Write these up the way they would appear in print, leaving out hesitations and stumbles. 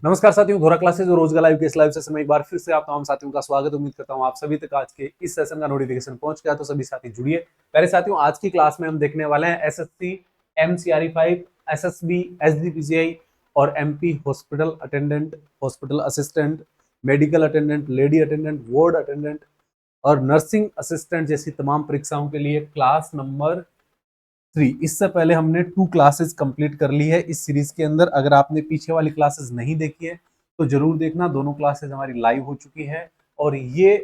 नमस्कार साथियों, धोरा क्लासेज और रोजगार लाइव के इस लाइव सेशन में एक बार फिर से आप तमाम साथियों का स्वागत। उम्मीद करता हूं आप सभी तक आज के इस सेशन का नोटिफिकेशन पहुंच गया, तो सभी साथी जुड़िए। पहले साथियों, आज की क्लास में हम देखने वाले हैं एसएससी एमसीआरई 5, एसएसबी, एसजीपीसीआई और MP hospital attendant, hospital assistant, medical attendant, lady attendant, ward attendant और नर्सिंग असिस्टेंट जैसी तमाम परीक्षाओं के लिए क्लास नंबर 3। इससे पहले हमने 2 क्लासेस कंप्लीट कर ली है इस सीरीज के अंदर। अगर आपने पीछे वाली क्लासेस नहीं देखी है तो जरूर देखना, दोनों क्लासेस हमारी लाइव हो चुकी है और ये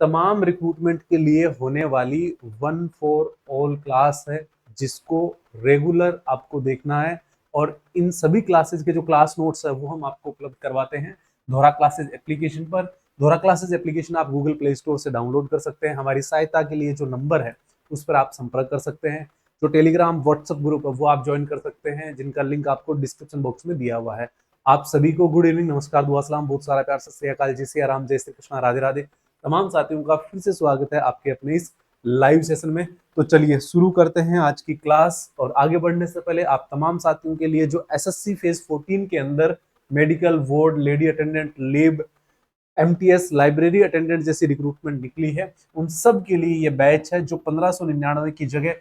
तमाम रिक्रूटमेंट के लिए होने वाली 1 फॉर ऑल क्लास है, जिसको रेगुलर आपको देखना है। और इन सभी क्लासेस के जो क्लास नोट्स है वो हम आपको उपलब्ध करवाते हैं धोरा क्लासेस एप्लीकेशन पर। धोरा क्लासेस एप्लीकेशन आप गूगल प्ले स्टोर से डाउनलोड कर सकते हैं। हमारी सहायता के लिए जो नंबर है उस पर आप संपर्क कर सकते हैं। जो टेलीग्राम व्हाट्सएप ग्रुप है वो आप ज्वाइन कर सकते हैं, जिनका लिंक आपको डिस्क्रिप्शन बॉक्स में दिया हुआ है। आप सभी को गुड इवनिंग, नमस्कार, दुआ सलाम, बहुत सारा प्यार, सत श्री अकाल, जय सिया राम, जय श्री कृष्णा, राधे राधे। तमाम साथियों का फिर से स्वागत है आपके अपने इस लाइव सेशन में। तो चलिए शुरू करते हैं आज की क्लास। और आगे बढ़ने से पहले आप तमाम साथियों के लिए जो एसएससी फेज 14 के अंदर मेडिकल, वार्ड, लेडी अटेंडेंट, लेब, एमटीएस, लाइब्रेरी अटेंडेंट जैसी रिक्रूटमेंट निकली है, उन सब के लिए ये बैच है जो 1599 की जगह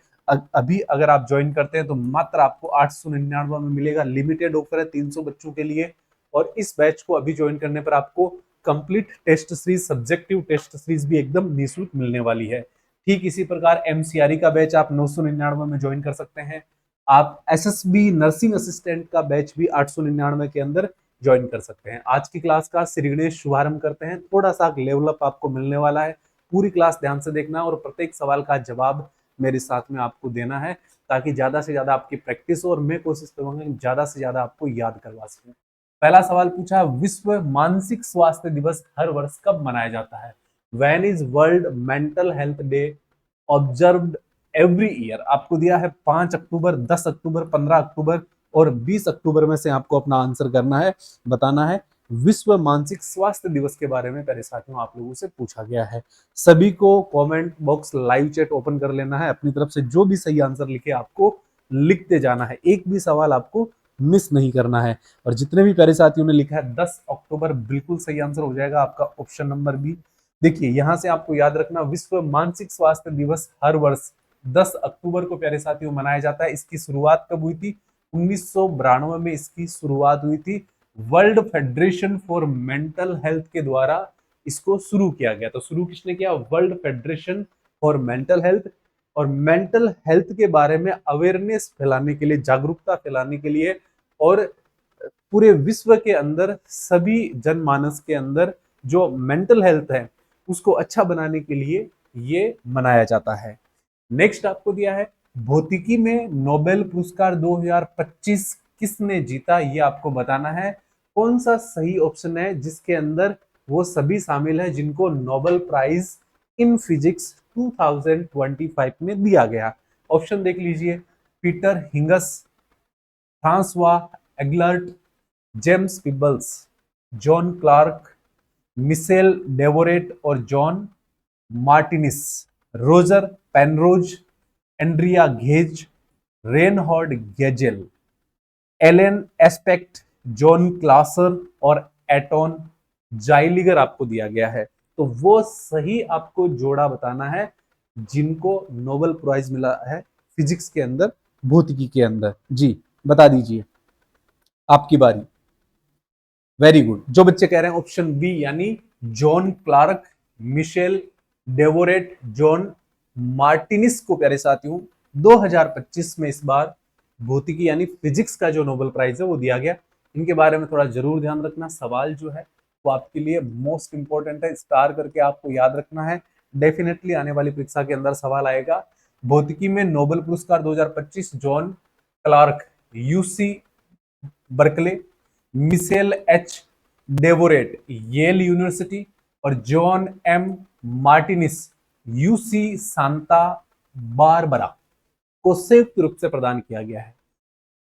अभी अगर आप ज्वाइन करते हैं तो मात्र आपको 899 में मिलेगा। लिमिटेड ऑफर है 300 बच्चों के लिए। और इस बैच को अभी ज्वाइन करने पर आपको complete test series, subjective test series भी एकदम निःशुल्क मिलने वाली है। ठीक इसी प्रकार एमसीआरई का बैच आप 999 में ज्वाइन कर सकते हैं। आप एसएसबी नर्सिंग असिस्टेंट का बैच भी 899 के अंदर ज्वाइन कर सकते हैं। आज की क्लास का श्री गणेश शुभारंभ करते हैं। थोड़ा सा लेवल अप आपको मिलने वाला है, पूरी क्लास ध्यान से देखना और प्रत्येक सवाल का जवाब मेरे साथ में आपको देना है, ताकि ज्यादा से ज्यादा आपकी प्रैक्टिस हो और मैं कोशिश करूंगा कि ज्यादा से ज्यादा आपको याद करवा सकूं। पहला सवाल पूछा, विश्व मानसिक स्वास्थ्य दिवस हर वर्ष कब मनाया जाता है? When is world mental health day observed every year? आपको दिया है 5 अक्टूबर, 10 अक्टूबर, 15 अक्टूबर और 20 अक्टूबर में से आपको अपना आंसर करना है, बताना है। विश्व मानसिक स्वास्थ्य दिवस के बारे में पहले साथियों आप लोगों से पूछा गया है। सभी को comment box, live chat open कर लेना है। अपनी तरफ से जो भी सही आंसर लिखे आपको लिखते जाना है, एक भी सवाल आपको मिस नहीं करना है। और जितने भी प्यारे साथियों ने लिखा है 10 अक्टूबर, बिल्कुल सही आंसर हो जाएगा आपका ऑप्शन नंबर बी। देखिए यहां से आपको याद रखना, विश्व मानसिक स्वास्थ्य दिवस हर वर्ष 10 अक्टूबर को प्यारे साथियों मनाया जाता है। इसकी शुरुआत कब हुई थी? 1992 में इसकी शुरुआत हुई थी। World federation for mental health के द्वारा इसको शुरू किया गया। तो शुरू किसने किया? World federation for mental health. और मेंटल हेल्थ के बारे में अवेयरनेस फैलाने के लिए, जागरूकता फैलाने के लिए और पूरे विश्व के अंदर सभी जनमानस के अंदर जो मेंटल हेल्थ है उसको अच्छा बनाने के लिए ये मनाया जाता है। नेक्स्ट आपको दिया है, भौतिकी में नोबेल पुरस्कार 2025 किसने जीता? ये आपको बताना है। कौन सा सही ऑप्शन है जिसके अंदर वो सभी शामिल है जिनको नोबेल प्राइज इन फिजिक्स 2025 में दिया गया? ऑप्शन देख लीजिए, Peter Higgs, François Englert, James Peebles, John Clarke, Michel Devoret और John Martinis, Roger Penrose, Andrea Ghez, Reinhard Genzel, Alain Aspect, John Clauser और एटॉन जाइलिगर आपको दिया गया है। तो वो सही आपको जोड़ा बताना है जिनको नोबेल प्राइज मिला है फिजिक्स के अंदर, भौतिकी के अंदर। जी बता दीजिए, आपकी बारी। Very good. जो बच्चे कह रहे हैं ऑप्शन बी यानी John Clarke, Michel Devoret, John Martinis को प्यारे साथियों 2025 में इस बार भौतिकी यानी फिजिक्स का जो नोबेल प्राइज है वो दिया गया। इनके बारे में थोड़ा जरूर ध्यान रखना। सवाल जो है वो आपके लिए मोस्ट इंपॉर्टेंट है, स्टार करके आपको याद रखना है। डेफिनेटली आने वाली परीक्षा के अंदर सवाल आएगा। भौतिकी में नोबेल पुरस्कार 2025 John Clarke, UC Berkeley, Michel H Devoret, Yale university और John M Martinis, UC Santa Barbara को संयुक्त रूप से प्रदान किया गया है।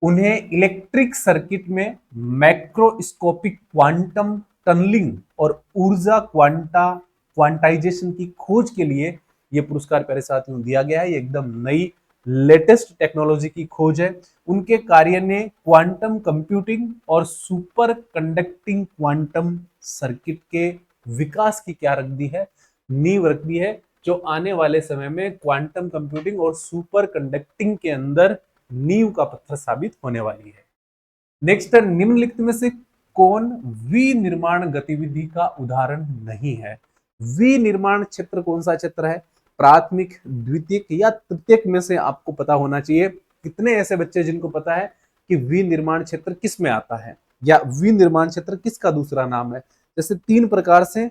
उन्हें इलेक्ट्रिक सर्किट में मैक्रोस्कोपिक क्वांटम टनलिंग और ऊर्जा क्वांटाइजेशन की खोज के लिए यह पुरस्कार प्यारे साथियों दिया गया है। ये एकदम नई लेटेस्ट टेक्नोलॉजी की खोज है। उनके कार्य ने क्वांटम कंप्यूटिंग और सुपर कंडक्टिंग क्वांटम सर्किट के विकास की क्या रख दी है, नींव रख दी है, जो आने वाले समय में क्वांटम कंप्यूटिंग और सुपर कंडक्टिंग के अंदर नींव का पत्थर साबित होने वाली है। नेक्स्ट है, निम्नलिखित में से कौन विनिर्माण गतिविधि का उदाहरण नहीं है? विनिर्माण क्षेत्र कौन सा क्षेत्र है? प्राथमिक, द्वितीयक या तृतीयक में से आपको पता होना चाहिए। कितने ऐसे बच्चे जिनको पता है कि विनिर्माण क्षेत्र किस में आता है, या विनिर्माण क्षेत्र किसका दूसरा नाम है? जैसे 3 प्रकार से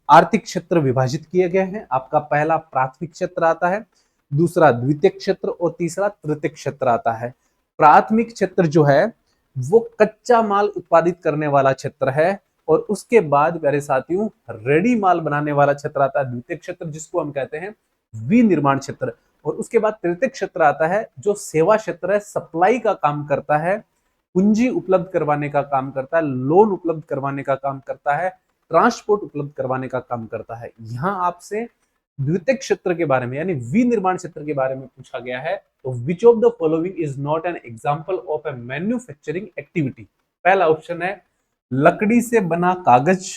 आर्थिक क्षेत्र विभाजित किए गए हैं। आपका पहला प्राथमिक क्षेत्र आता है, दूसरा द्वितीयक क्षेत्र और तीसरा तृतीयक क्षेत्र आता है। प्राथमिक क्षेत्र जो है वो कच्चा माल उत्पादित करने वाला क्षेत्र है, और उसके बाद प्यारे साथियों रेडी माल बनाने वाला क्षेत्र आता है द्वितीय क्षेत्र, जिसको हम कहते हैं विनिर्माण क्षेत्र। और उसके बाद तृतीय क्षेत्र आता है जो सेवा क्षेत्र है, सप्लाई का काम करता है, पूंजी उपलब्ध करवाने का काम करता है, लोन उपलब्ध करवाने का काम करता है, ट्रांसपोर्ट उपलब्ध करवाने का काम करता है। यहां आपसे द्वितीय क्षेत्र के बारे में यानी विनिर्माण क्षेत्र के बारे में पूछा गया है, तो which of the following is not an example of A manufacturing activity? पहला ऑप्शन है लकड़ी से बना कागज,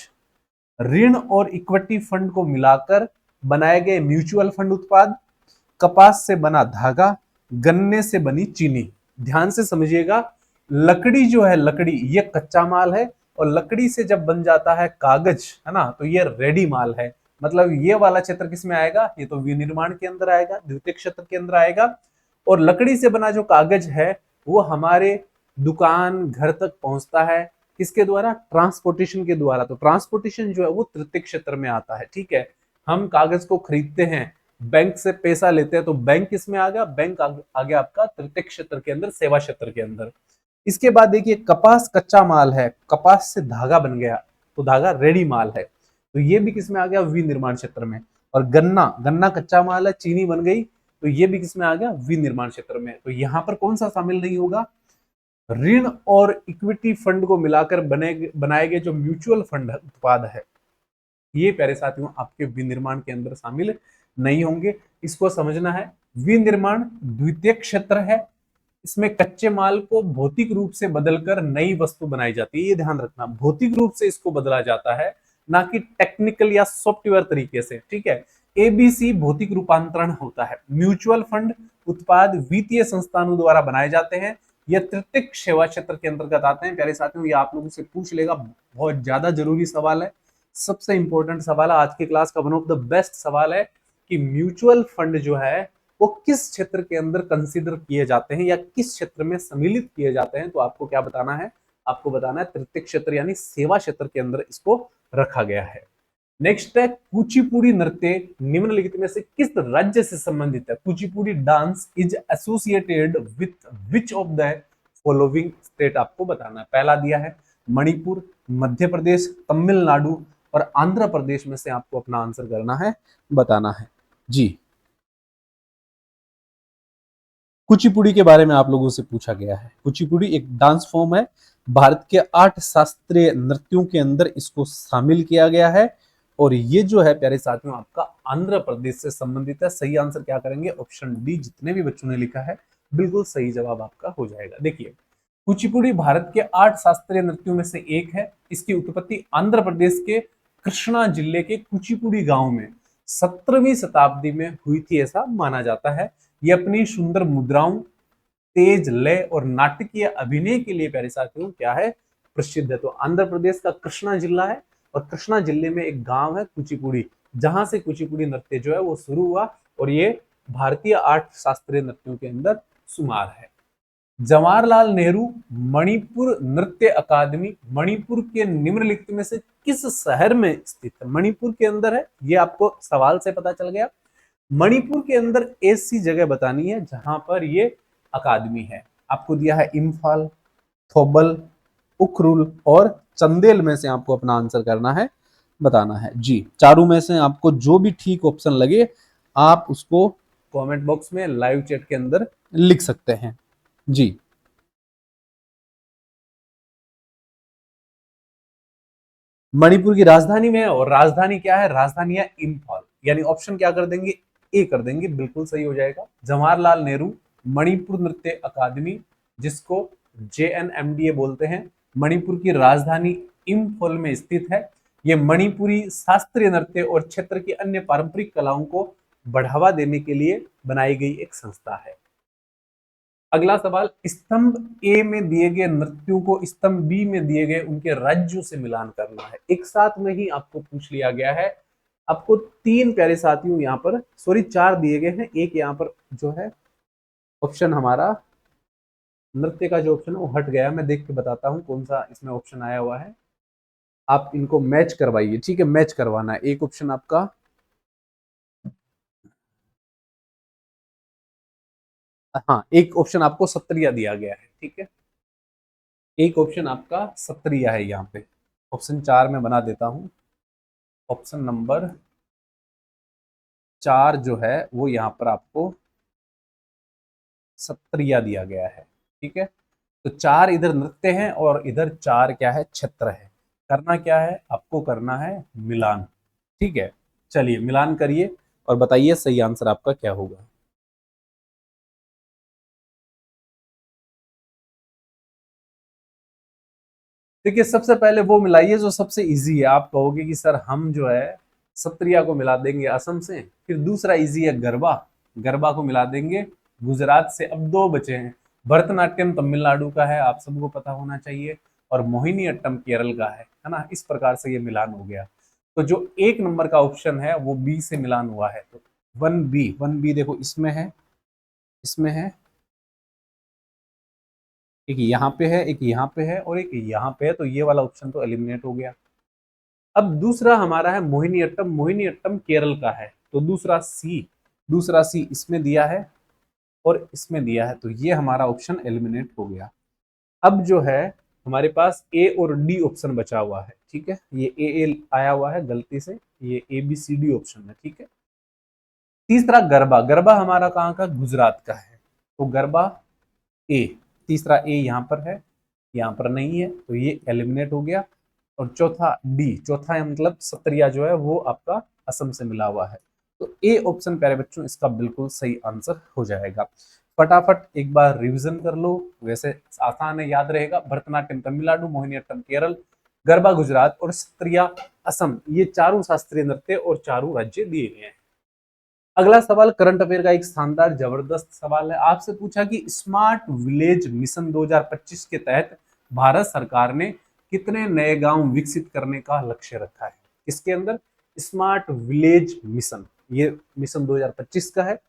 ऋण और इक्विटी फंड को मिलाकर बनाए गए म्यूचुअल फंड उत्पाद, कपास से बना धागा, गन्ने से बनी चीनी। ध्यान से समझिएगा, लकड़ी जो है, लकड़ी ये कच्चा माल है, और लकड़ी से जब बन जाता है कागज, है ना, तो ये रेडी माल है। मतलब ये वाला क्षेत्र किस में आएगा? ये तो विनिर्माण के अंदर आएगा, द्वितीय क्षेत्र के अंदर आएगा। और लकड़ी से बना जो कागज है वो हमारे दुकान घर तक पहुंचता है, किसके द्वारा? ट्रांसपोर्टेशन के द्वारा। तो ट्रांसपोर्टेशन जो है वो तृतीय क्षेत्र में आता है। ठीक है, हम कागज को खरीदते हैं, बैंक से पैसा लेते हैं, तो बैंक किसमें आ गया? बैंक आ गया आपका तृतीय क्षेत्र के अंदर, सेवा क्षेत्र के अंदर। इसके बाद देखिए, कपास कच्चा माल है, कपास से धागा बन गया, तो धागा रेडी माल है, तो ये भी किसमें आ गया? विनिर्माण क्षेत्र में। और गन्ना, गन्ना कच्चा माल है, चीनी बन गई, तो ये भी किसमें आ गया? विनिर्माण क्षेत्र में। तो यहां पर कौन सा शामिल नहीं होगा? ऋण और इक्विटी फंड को मिलाकर बनाए गए जो म्यूचुअल फंड उत्पाद है, ये प्यारे साथियों आपके विनिर्माण के अंदर शामिल नहीं होंगे। इसको समझना है, विनिर्माण द्वितीय क्षेत्र है, इसमें कच्चे माल को भौतिक रूप से बदलकर नई वस्तु बनाई जाती है। ये ध्यान रखना, भौतिक रूप से इसको बदला जाता है, ना कि टेक्निकल या सॉफ्टवेयर तरीके से। ठीक है, एबीसी भौतिक रूपांतरण होता है। म्यूचुअल फंड उत्पाद वित्तीय संस्थानों द्वारा बनाए जाते हैं, यह तृतीय सेवा क्षेत्र के अंतर्गत आते हैं। प्यारे साथियों, ये आप लोगों से पूछ लेगा, बहुत ज्यादा जरूरी सवाल है, सबसे इंपॉर्टेंट सवाल है, आज की क्लास का वन ऑफ द बेस्ट सवाल है कि म्यूचुअल फंड जो है वो किस क्षेत्र के अंदर कंसीडर किए जाते हैं या किस क्षेत्र में सम्मिलित किए जाते हैं। तो आपको क्या बताना है? आपको बताना है तृतीय क्षेत्र यानी सेवा क्षेत्र के अंदर इसको रखा गया है। नेक्स्ट है, कुचिपुड़ी नृत्य निम्नलिखित में से किस राज्य से संबंधित है? Kuchipudi dance is associated with which of the following state? आपको बताना है। पहला दिया है मणिपुर, मध्य प्रदेश, तमिलनाडु और आंध्र प्रदेश में से आपको अपना आंसर करना है, बताना है जी। कुचिपुड़ी के बारे में आप लोगों से पूछा गया है। कुचिपुड़ी एक डांस फॉर्म है, भारत के 8 शास्त्रीय नृत्यों के अंदर इसको शामिल किया गया है, और ये जो है प्यारे साथियों आपका आंध्र प्रदेश से संबंधित है। सही आंसर क्या करेंगे? ऑप्शन डी, जितने भी बच्चों ने लिखा है बिल्कुल सही जवाब आपका हो जाएगा। देखिए, कुचिपुड़ी भारत के 8 शास्त्रीय नृत्यों में से एक है। इसकी उत्पत्ति आंध्र प्रदेश के कृष्णा जिले के कुचिपुड़ी गांव में 17वीं शताब्दी में हुई थी, ऐसा माना जाता है। ये अपनी सुंदर मुद्राओं, तेज लय और नाटकीय अभिनय के लिए प्यारे साथियों क्या है? प्रसिद्ध है। तो आंध्र प्रदेश का कृष्णा जिला है, और कृष्णा जिले में एक गांव है कुचिपुड़ी, जहां से कुचिपुड़ी नृत्य जो है वो शुरू हुआ, और ये भारतीय 8 शास्त्रीय नृत्यों के अंदर शुमार है। जवाहरलाल नेहरू मणिपुर नृत्य अकादमी मणिपुर के निम्नलिखित में से किस शहर में स्थित है? मणिपुर के अंदर है, ये आपको सवाल से पता चल गया। मणिपुर के अंदर ऐसी जगह बतानी है जहां पर ये अकादमी है। आपको दिया है इम्फाल, थोबल, उखरुल और चंदेल में से आपको अपना आंसर करना है, बताना है जी। चारों में से आपको जो भी ठीक ऑप्शन लगे आप उसको कमेंट बॉक्स में लाइव चैट के अंदर लिख सकते हैं जी। मणिपुर की राजधानी में है, और राजधानी क्या है? राजधानी है इम्फाल। यानी ऑप्शन क्या कर देंगे? ए कर देंगे, बिल्कुल सही हो जाएगा। जवाहरलाल नेहरू मणिपुर नृत्य अकादमी, जिसको JNMDA बोलते हैं, मणिपुर की राजधानी इम्फॉल में स्थित है। ये मणिपुरी शास्त्रीय नृत्य और क्षेत्र की अन्य पारंपरिक कलाओं को बढ़ावा देने के लिए बनाई गई एक संस्था है। अगला सवाल, स्तंभ ए में दिए गए नृत्यों को स्तंभ बी में दिए गए उनके राज्यों से मिलान करना है। एक साथ में ही आपको पूछ लिया गया है। आपको तीन प्यारे साथियों यहाँ पर, सॉरी 4 दिए गए हैं, एक यहाँ पर जो है ऑप्शन हमारा नृत्य का जो ऑप्शन है वो हट गया। मैं देख के बताता हूँ कौन सा इसमें ऑप्शन आया हुआ है। आप इनको मैच करवाइए, ठीक है, मैच करवाना है। एक ऑप्शन आपका, हाँ एक ऑप्शन आपको सत्रिया दिया गया है, ठीक है, एक ऑप्शन आपका सत्रिया है यहाँ पे। ऑप्शन 4 में बना देता हूँ। ऑप्शन नंबर 4 जो है वो यहाँ पर आपको सत्रिया दिया गया है, ठीक है। तो 4 इधर नृत्य है और इधर 4 क्या है, क्षेत्र है। करना क्या है आपको, करना है मिलान, ठीक है। चलिए मिलान करिए और बताइए सही आंसर आपका क्या होगा। देखिए सबसे पहले वो मिलाइए जो सबसे इजी है। आप कहोगे कि सर हम जो है सत्रिया को मिला देंगे असम से, फिर दूसरा इजी है गरबा, गरबा को मिला देंगे गुजरात से। अब 2 बचे हैं। भरतनाट्यम तमिलनाडु का है, आप सबको पता होना चाहिए, और मोहिनी अट्टम केरल का है ना। इस प्रकार से ये मिलान हो गया। तो जो एक नंबर का ऑप्शन है वो बी से मिलान हुआ है। तो 1B देखो इसमें है, इसमें है, एक यहाँ पे है, एक यहाँ पे है और एक यहाँ पे है। तो ये वाला ऑप्शन तो एलिमिनेट हो गया। अब दूसरा हमारा है मोहिनी अट्टम, मोहिनी अट्टम केरल का है। तो दूसरा सी इसमें दिया है और इसमें दिया है। तो ये हमारा ऑप्शन एलिमिनेट हो गया। अब जो है हमारे पास ए और डी ऑप्शन बचा हुआ है, ठीक है। ये ए आया हुआ है गलती से, ये ABCD ऑप्शन है, ठीक है। तीसरा गरबा, गरबा हमारा कहाँ का, गुजरात का है। तो गरबा ए, तीसरा ए यहाँ पर है, यहाँ पर नहीं है, तो ये एलिमिनेट हो गया। और चौथा डी, चौथा है मतलब सत्रिया जो है वो आपका असम से मिला हुआ है। तो ए ऑप्शन प्यारे बच्चों इसका बिल्कुल सही आंसर हो जाएगा। फटाफट एक बार रिवीजन कर लो, वैसे आसान है, याद रहेगा। भरतनाट्यम तमिलनाडु, मोहिनीअट्टम केरल, गरबा गुजरात और सत्रिया असम, ये चारों शास्त्रीय नृत्य और चारों राज्य दिए गए हैं। अगला सवाल करंट अफेयर का एक शानदार जबरदस्त सवाल है। आपसे पूछा कि स्मार्ट विलेज मिशन 2025 के तहत भारत सरकार ने कितने नए गांव विकसित करने का लक्ष्य रखा है। इसके अंदर स्मार्ट विलेज मिशन, ये मिशन 2025 का है।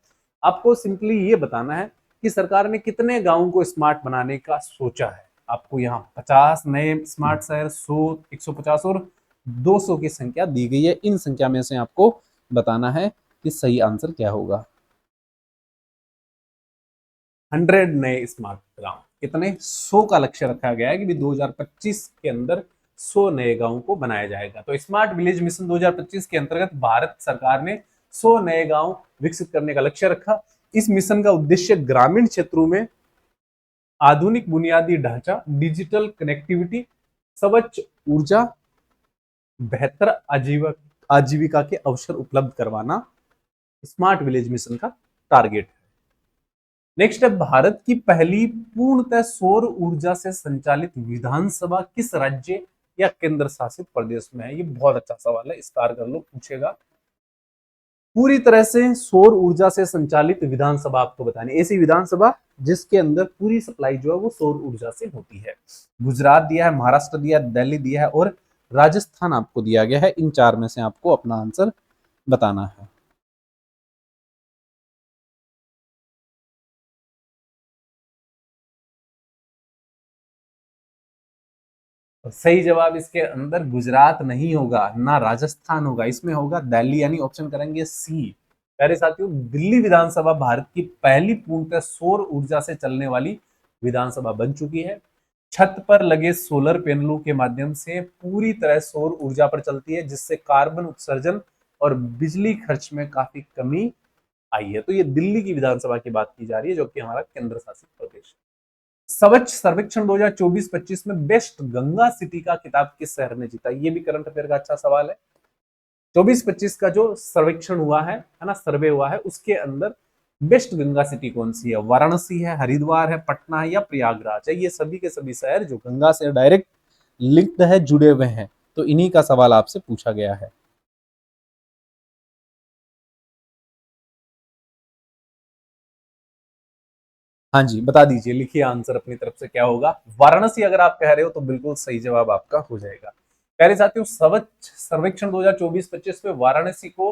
आपको सिंपली ये बताना है कि सरकार ने कितने गांवों को स्मार्ट बनाने का सोचा है। आपको यहाँ 50 नए स्मार्ट शहर, 100, 150 और 200 की संख्या दी गई है। इन संख्या में से आपको बताना है कि सही आंसर क्या होगा। 100 नए स्मार्ट गांव, कितने, 100 का लक्ष्य रखा गया है कि 2025 के अंदर 100 नए गांवों को बनाया जाएगा। तो स्मार्ट विलेज मिशन 2025 के अंतर्गत भारत सरकार ने 100 नए गांव विकसित करने का लक्ष्य रखा। इस मिशन का उद्देश्य ग्रामीण क्षेत्रों में आधुनिक बुनियादी ढांचा, डिजिटल कनेक्टिविटी, स्वच्छ ऊर्जा, बेहतर आजीविका के अवसर उपलब्ध करवाना स्मार्ट विलेज मिशन का टारगेट है। नेक्स्ट है, भारत की पहली पूर्णतः सौर ऊर्जा से संचालित विधानसभा किस राज्य या केंद्र शासित प्रदेश में है। ये बहुत अच्छा सवाल है, स्टार कर लो, पूछेगा। पूरी तरह से सौर ऊर्जा से संचालित विधानसभा आपको बतानी, ऐसी विधानसभा जिसके अंदर पूरी सप्लाई जो है वो सौर ऊर्जा से होती है। गुजरात दिया है, महाराष्ट्र दिया है, दिल्ली दिया है और राजस्थान आपको दिया गया है। इन 4 में से आपको अपना आंसर बताना है। तो सही जवाब इसके अंदर गुजरात नहीं होगा, ना राजस्थान होगा, इसमें होगा दिल्ली, यानी ऑप्शन करेंगे सी। प्यारे साथियों, दिल्ली विधानसभा भारत की पहली पूर्णतः सौर ऊर्जा से चलने वाली विधानसभा बन चुकी है। छत पर लगे सोलर पैनलों के माध्यम से पूरी तरह सौर ऊर्जा पर चलती है, जिससे कार्बन उत्सर्जन और बिजली खर्च में काफी कमी आई है। तो ये दिल्ली की विधानसभा की बात की जा रही है, जो कि हमारा केंद्र शासित प्रदेश है। स्वच्छ सर्वेक्षण 2024-25 में बेस्ट गंगा सिटी का खिताब किस शहर ने जीता। ये भी करंट अफेयर का अच्छा सवाल है। 24-25 का जो सर्वेक्षण हुआ है ना, सर्वे हुआ है, उसके अंदर बेस्ट गंगा सिटी कौन सी है? वाराणसी है, हरिद्वार है, पटना है या प्रयागराज है? ये सभी के सभी शहर जो गंगा से डायरेक्ट लिंक्ड है, जुड़े हुए हैं। तो इन्हीं का सवाल आपसे पूछा गया है। हाँ जी, बता दीजिए, लिखिए आंसर अपनी तरफ से क्या होगा। वाराणसी अगर आप कह रहे हो तो बिल्कुल सही जवाब आपका हो जाएगा। प्यारे साथियों, स्वच्छ सर्वेक्षण 2024-25 में वाराणसी को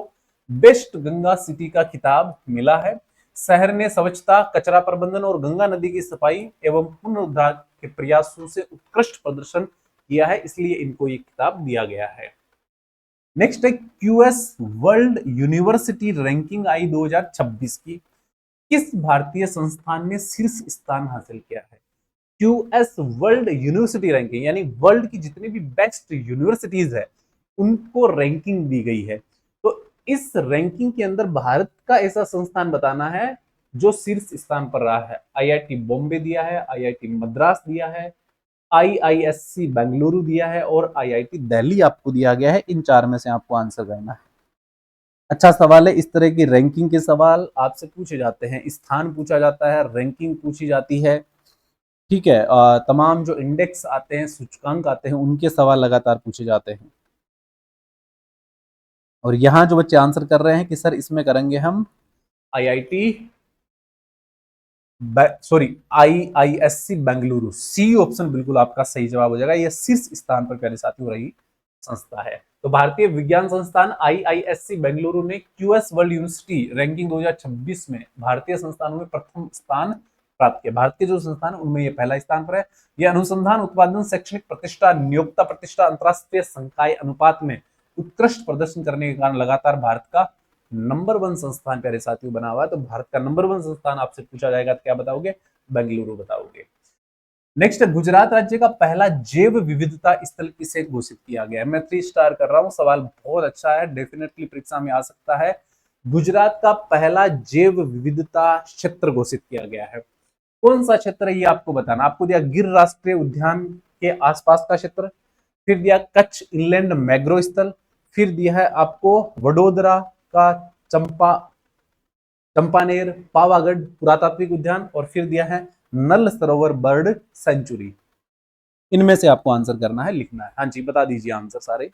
बेस्ट गंगा सिटी का खिताब मिला है। शहर ने स्वच्छता, कचरा प्रबंधन और गंगा नदी की सफाई एवं पुनरुद्धार के प्रयासों से उत्कृष्ट प्रदर्शन किया है, इसलिए इनको ये खिताब दिया गया है। नेक्स्ट है क्यूएस वर्ल्ड यूनिवर्सिटी रैंकिंग आई 2026 की किस भारतीय संस्थान ने शीर्ष स्थान हासिल किया है? क्यूएस वर्ल्ड यूनिवर्सिटी रैंकिंग यानी वर्ल्ड की जितनी भी बेस्ट यूनिवर्सिटीज है उनको रैंकिंग दी गई है। तो इस रैंकिंग के अंदर भारत का ऐसा संस्थान बताना है जो शीर्ष स्थान पर रहा है। आईआईटी बॉम्बे दिया है, आईआईटी मद्रास दिया है, आईआईएससी बेंगलुरु दिया है और आईआईटी दिल्ली आपको दिया गया है। इन चार में से आपको आंसर करना है। अच्छा सवाल है, इस तरह की रैंकिंग के सवाल आपसे पूछे जाते हैं, स्थान पूछा जाता है, रैंकिंग पूछी जाती है, ठीक है। तमाम जो इंडेक्स आते हैं, सूचकांक आते हैं, उनके सवाल लगातार पूछे जाते हैं। और यहाँ जो बच्चे आंसर कर रहे हैं कि सर इसमें करेंगे हम IIT sorry IISc Bengaluru, C option बिल्कुल आपका सही जवाब हो जाएगा। यह शीर्ष स्थान पर प्यारे साथियों रही संस्था है। तो भारतीय विज्ञान संस्थान आईआईएससी बेंगलुरु ने क्यूएस वर्ल्ड यूनिवर्सिटी रैंकिंग 2026 में भारतीय संस्थानों में प्रथम स्थान प्राप्त किया। भारत के जो संस्थान उनमें ये पहला स्थान पर है। यह अनुसंधान, उत्पादन, शैक्षणिक प्रतिष्ठा, नियोक्ता प्रतिष्ठा, अंतरराष्ट्रीय संकाय अनुपात में उत्कृष्ट प्रदर्शन करने के कारण लगातार भारत का नंबर 1 संस्थान प्यारे साथियों बना हुआ है। तो भारत का नंबर 1 संस्थान आपसे पूछा जाएगा तो क्या बताओगे? बेंगलुरु बताओगे। नेक्स्ट, गुजरात राज्य का पहला जैव विविधता स्थल किसे घोषित किया गया है? मैं 3 स्टार कर रहा हूं, सवाल बहुत अच्छा है, डेफिनेटली परीक्षा में आ सकता है। गुजरात का पहला जैव विविधता क्षेत्र घोषित किया गया है। कौन सा क्षेत्र है ये आपको बताना। आपको दिया गिर राष्ट्रीय उद्यान के आसपास का क्षेत्र, फिर दिया कच्छ इनलैंड मैग्रो स्थल, फिर दिया है आपको वडोदरा का चंपानेर पावागढ़ पुरातात्विक उद्यान, और फिर दिया है नल सरोवर बर्ड सेंचुरी। इनमें से आपको आंसर करना है, लिखना है। हाँ जी, बता दीजिए आंसर सारे।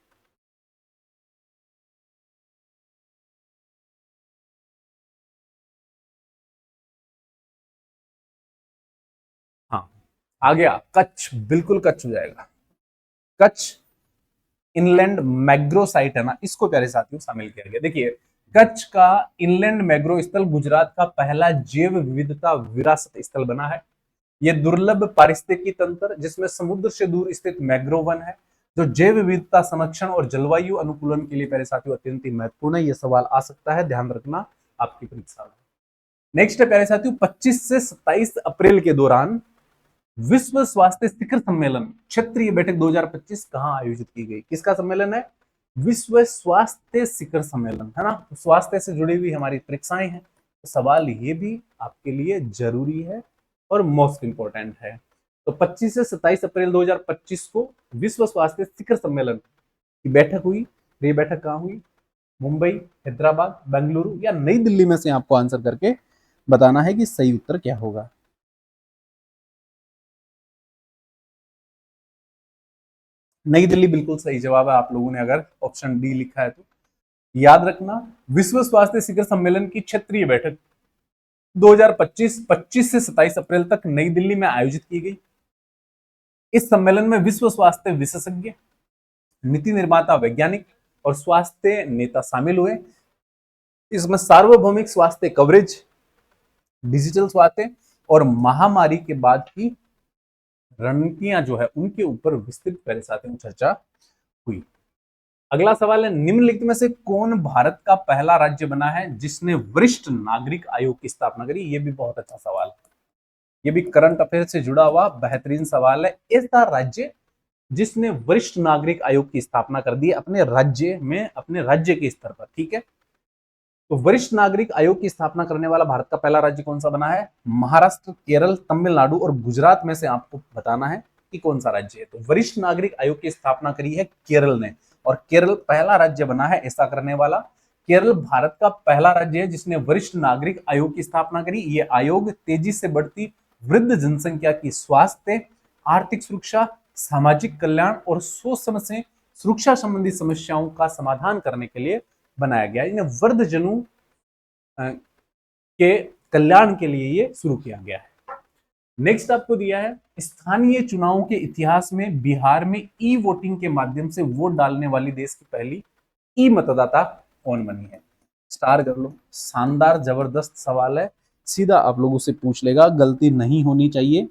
हाँ, आ गया कच्छ, बिल्कुल कच्छ हो जाएगा। कच्छ इनलैंड मैग्रो साइट है ना, इसको प्यारे साथियों शामिल किया गया। देखिए, कच्छ का इनलैंड मैग्रो स्थल गुजरात का पहला जैव विविधता विरासत स्थल बना है। यह दुर्लभ पारिस्थितिकी तंत्र जिसमें समुद्र से दूर स्थित मैग्रो वन है, जो जैव विविधता संरक्षण और जलवायु अनुकूलन के लिए प्यारे साथियों अत्यंत ही महत्वपूर्ण है। यह सवाल आ सकता है, ध्यान रखना आपकी परीक्षा में। नेक्स्ट है प्यारे साथियों, 25 से 27 अप्रैल के दौरान विश्व स्वास्थ्य शिखर सम्मेलन क्षेत्रीय बैठक 2025 कहां आयोजित की गई? किसका सम्मेलन है? विश्व स्वास्थ्य शिखर सम्मेलन, है ना। तो स्वास्थ्य से जुड़ी हुई हमारी परीक्षाएं हैं, तो सवाल ये भी आपके लिए जरूरी है और मोस्ट इंपॉर्टेंट है। तो 25 से 27 अप्रैल 2025 को विश्व स्वास्थ्य शिखर सम्मेलन की बैठक हुई। ये बैठक कहाँ हुई? मुंबई, हैदराबाद, बेंगलुरु या नई दिल्ली में से आपको आंसर करके बताना है कि सही उत्तर क्या होगा। नई दिल्ली बिल्कुल सही जवाब है। आप लोगों ने अगर ऑप्शन डी लिखा है तो याद रखना, विश्व स्वास्थ्य शिखर सम्मेलन की क्षेत्रीय बैठक 2025 25 से 27 अप्रैल तक नई दिल्ली में आयोजित की गई। इस सम्मेलन में विश्व स्वास्थ्य विशेषज्ञ, नीति निर्माता, वैज्ञानिक और स्वास्थ्य नेता शामिल हुए। इसमें सार्वभौमिक स्वास्थ्य कवरेज, डिजिटल स्वास्थ्य और महामारी के बाद की रणनीतियां जो है उनके ऊपर विस्तृत मेरे साथ चर्चा हुई। अगला सवाल है, निम्नलिखित में से कौन भारत का पहला राज्य बना है जिसने वरिष्ठ नागरिक आयोग की स्थापना करी? ये भी बहुत अच्छा सवाल है, ये भी करंट अफेयर से जुड़ा हुआ बेहतरीन सवाल है। ऐसा राज्य जिसने वरिष्ठ नागरिक आयोग की स्थापना कर दी अपने राज्य में, अपने राज्य के स्तर पर, ठीक है। तो वरिष्ठ नागरिक आयोग की स्थापना करने वाला भारत का पहला राज्य कौन सा बना है? महाराष्ट्र, केरल, तमिलनाडु और गुजरात में से आपको बताना है कि कौन सा राज्य है। तो वरिष्ठ नागरिक आयोग की स्थापना करी है केरल ने। और केरल पहला राज्य बना है ऐसा करने वाला। केरल भारत का पहला राज्य है जिसने वरिष्ठ नागरिक आयोग की स्थापना करी। ये आयोग तेजी से बढ़ती वृद्ध जनसंख्या की स्वास्थ्य, आर्थिक सुरक्षा, सामाजिक कल्याण और सोच समझ से सुरक्षा संबंधी समस्याओं का समाधान करने के लिए बनाया गया। इन्हें वृद्धजनों के कल्याण के लिए ये शुरू किया गया है। नेक्स्ट आपको दिया है, स्थानीय चुनावों के इतिहास में बिहार में ई वोटिंग के माध्यम से वोट डालने वाली देश की पहली ई मतदाता कौन बनी है? स्टार कर लो, शानदार जबरदस्त सवाल है, सीधा आप लोगों से पूछ लेगा, गलती नहीं होनी चाहिए।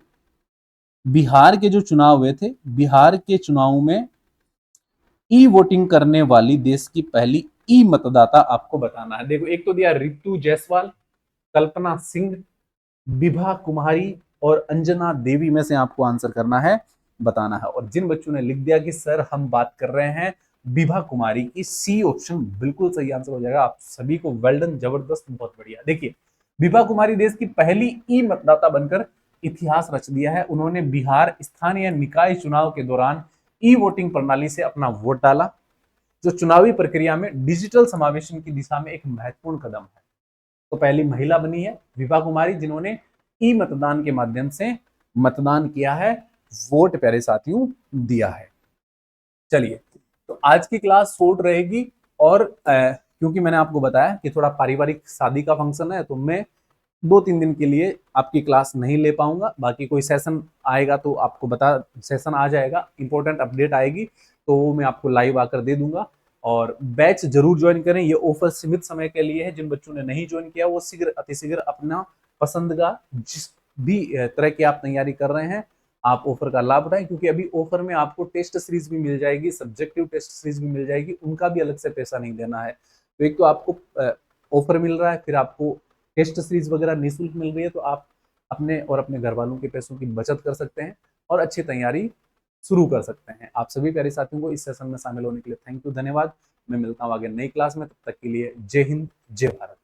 बिहार के जो चुनाव हुए थे, बिहार के चुनाव में ई वोटिंग करने वाली देश की पहली ई मतदाता आपको बताना है। देखो, एक तो दिया रितु जायसवाल, कल्पना सिंह, विभा कुमारी और अंजना देवी में से आपको आंसर करना है, बताना है। और जिन बच्चों ने लिख दिया कि सर हम बात कर रहे हैं विभा कुमारी की, सी ऑप्शन बिल्कुल सही आंसर हो जाएगा। आप सभी को वेल डन, जबरदस्त, बहुत बढ़िया। देखिए, विभा कुमारी देश की पहली ई मतदाता बनकर इतिहास रच दिया है। उन्होंने बिहार स्थानीय निकाय चुनाव के दौरान ई वोटिंग प्रणाली से अपना वोट डाला, जो चुनावी प्रक्रिया में डिजिटल समावेशन की दिशा में एक महत्वपूर्ण कदम है। तो पहली महिला बनी है विभा कुमारी जिन्होंने ई मतदान के माध्यम से मतदान किया है, वोट प्यारे साथियों दिया है। चलिए, तो आज की क्लास शॉर्ट रहेगी और क्योंकि मैंने आपको बताया कि थोड़ा पारिवारिक शादी का फंक्शन है, तो मैं 2-3 दिन के लिए आपकी क्लास नहीं ले पाऊंगा। बाकी कोई सेशन आएगा तो आपको सेशन आ जाएगा, इंपॉर्टेंट अपडेट आएगी तो वो मैं आपको लाइव आकर दे दूंगा। और बैच जरूर ज्वाइन करें, ये ऑफर सीमित समय के लिए है। जिन बच्चों ने नहीं ज्वाइन किया वो शीघ्र अतिशीघ्र अपना पसंद का जिस भी तरह की आप तैयारी कर रहे हैं, आप ऑफर का लाभ उठाएं, क्योंकि अभी ऑफर में आपको टेस्ट सीरीज भी मिल जाएगी, सब्जेक्टिव टेस्ट सीरीज भी मिल जाएगी, उनका भी अलग से पैसा नहीं देना है। तो एक तो आपको ऑफर मिल रहा है, फिर आपको टेस्ट सीरीज वगैरह निःशुल्क मिल रही है, तो आप अपने और अपने घर वालों के पैसों की बचत कर सकते हैं और अच्छी तैयारी शुरू कर सकते हैं। आप सभी प्यारे साथियों को इस सेशन में शामिल होने के लिए थैंक यू, धन्यवाद। मैं मिलता हूँ आगे नई क्लास में, तब तक के लिए जय हिंद, जय भारत।